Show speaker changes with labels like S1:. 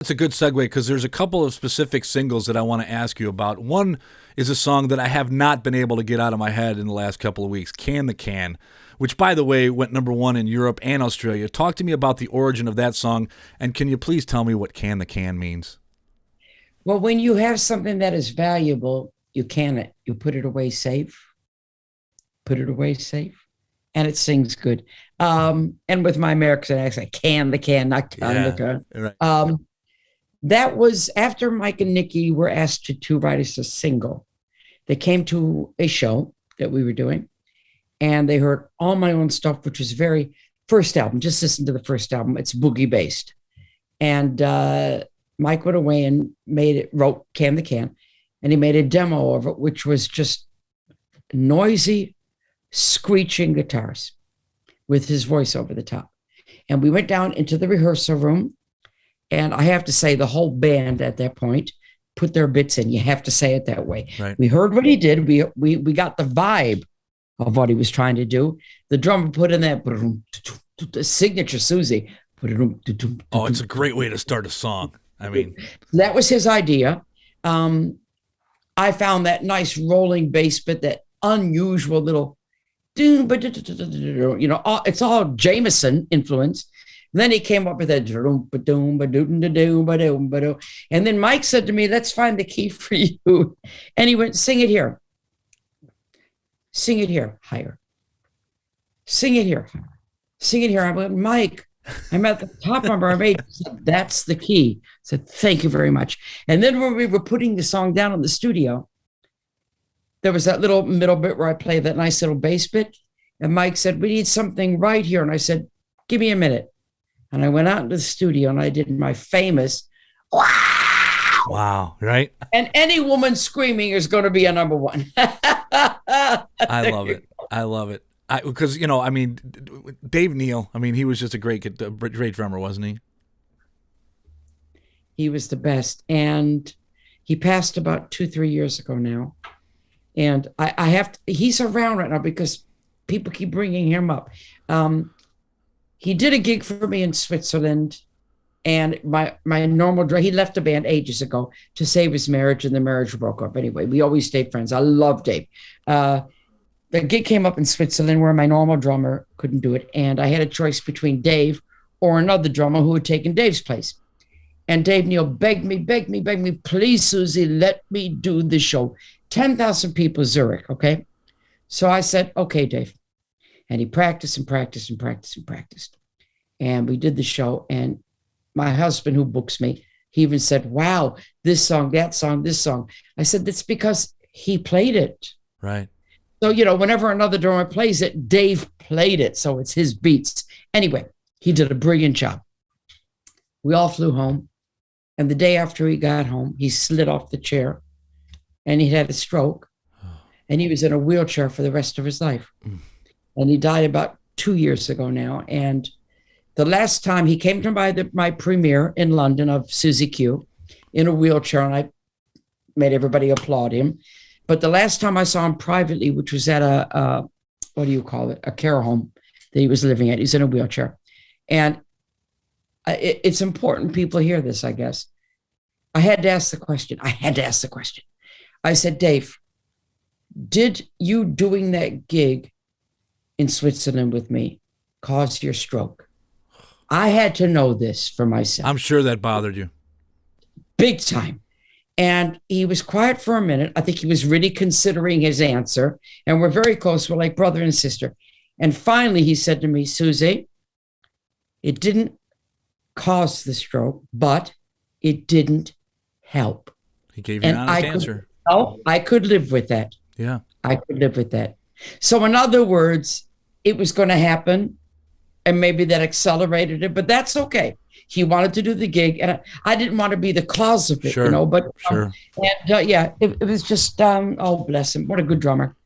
S1: That's a good segue because there's a couple of specific singles that I want to ask you about. One is a song that I have not been able to get out of my head in the last couple of weeks, Can the Can, which, by the way, went number one in Europe and Australia. Talk to me about the origin of that song, and can you please tell me what Can the Can means?
S2: Well, when you have something that is valuable, you can it. You put it away safe, put it away safe, and it sings good. And with my American accent, can the can, not can the
S1: Yeah,
S2: can.
S1: right.
S2: That was after Mike and Nikki were asked to write us a single. They came to a show that we were doing, and they heard all my own stuff, which was very first album. Just listen to the first album. It's boogie based. And Mike went away and wrote Can the Can, and he made a demo of it, which was just noisy, screeching guitars with his voice over the top. And we went down into the rehearsal room, and I have to say the whole band at that point put their bits in. You have to say it that way.
S1: Right.
S2: We heard what he did. We got the vibe of what he was trying to do. The drummer put in that signature Susie.
S1: Oh, it's a great way to start a song. I mean,
S2: that was his idea. I found that nice rolling bass bit, that unusual little, it's all Jameson influence. Then he came up with that, and then Mike said to me, "Let's find the key for you." And he went, "Sing it here, sing it here, higher, sing it here, sing it here." I went, "Mike, I'm at the top number of 8." Said, "That's the key." I said, "Thank you very much." And then when we were putting the song down in the studio, there was that little middle bit where I played that nice little bass bit. And Mike said, "We need something right here." And I said, "Give me a minute." And I went out into the studio and I did my famous, wow.
S1: Wow, right?
S2: And any woman screaming is going to be a number one.
S1: I love it. I love it. Because, I mean, Dave Neal, I mean, he was just a great drummer, wasn't he?
S2: He was the best. And he passed about 2-3 years ago now. And I have to, he's around right now because people keep bringing him up. He did a gig for me in Switzerland, and my normal he left the band ages ago to save his marriage, and the marriage broke up. Anyway, we always stayed friends. I love Dave. The gig came up in Switzerland where my normal drummer couldn't do it, and I had a choice between Dave or another drummer who had taken Dave's place. And Dave Neal begged me, "Please, Susie, let me do the show." 10,000 people, Zurich, okay? So I said, "Okay, Dave." And he practiced and practiced and practiced and practiced. And we did the show. And my husband, who books me, he even said, "Wow, this song, that song, this song." I said, "That's because he played it."
S1: Right.
S2: So, whenever another drummer plays it, Dave played it. So it's his beats. Anyway, he did a brilliant job. We all flew home. And the day after he got home, he slid off the chair and he had a stroke. And he was in a wheelchair for the rest of his life. And he died about 2 years ago now. And the last time he came to my premiere in London of Susie Q in a wheelchair, and I made everybody applaud him. But the last time I saw him privately, which was at what do you call it? A care home that he was living at. He's in a wheelchair. And it's important people hear this, I guess. I had to ask the question. I said, "Dave, did you doing that gig in Switzerland with me cause your stroke?" I had to know this for myself.
S1: I'm sure that bothered you.
S2: Big time. And he was quiet for a minute. I think he was really considering his answer. And we're very close. We're like brother and sister. And finally, he said to me, "Susie, it didn't cause the stroke, but it didn't help."
S1: He gave you an honest answer.
S2: I could live with that.
S1: Yeah.
S2: I could live with that. So in other words, it was going to happen, and maybe that accelerated it, but that's okay. He wanted to do the gig, and I didn't want to be the cause of it,
S1: Sure.
S2: but
S1: Sure.
S2: and yeah, it was just, oh, bless him. What a good drummer.